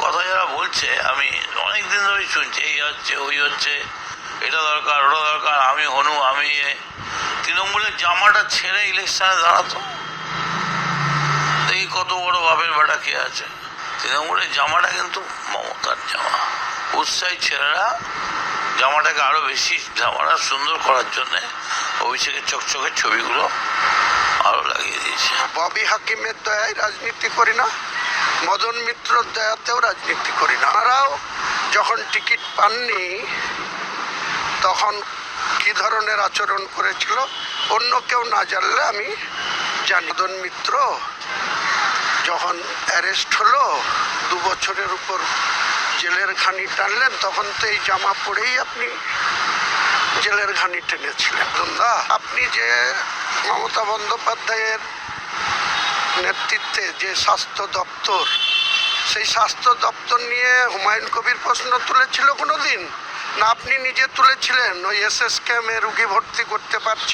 কথা যারা বলছে আমি অনেক দিন ধরেই শুনছি, এই হচ্ছে ওই হচ্ছে, এটা দরকার ওটা দরকার, আমি হনু আমি তৃণমূলের জামাটা ছেড়ে ইলেকশনে দাঁড়াতো, দেখি কত বড় বাপের বেটা কে আছে। তৃণমূলের জামাটা কিন্তু মমতার জামা। উৎসাহী ছেলেরা জামাটাকে আরো বেশি জামাটা সুন্দর করার জন্য অভিষেকের চকচকের ছবিগুলো আরো লাগিয়ে দিয়েছে। ববি হাকিমের দয়ায় রাজনীতি করি না, মদন মিত্রর দয়াতেও রাজনীতি করি না। তারাও যখন টিকিট পাননি তখন কি ধরনের আচরণ করেছিল অন্য কেউ না জানলে আমি জানি। মদন মিত্র যখন অ্যারেস্ট হলো 2 বছরের উপর জেলের ঘানি টানলেন, তখন তো এই জামা পরেই আপনি জেলের ঘানি টেনেছিলেন। আপনি যে মমতা বন্দ্যোপাধ্যায়ের নেতৃত্বে যে স্বাস্থ্য দপ্তর, সেই স্বাস্থ্য দপ্তর নিয়ে হুমায়ুন কবির প্রশ্ন তুলেছিল কোনোদিন না? আপনি নিজে তুলেছিলেন ওই এসএসকেএমে রুগী ভর্তি করতে পারছিল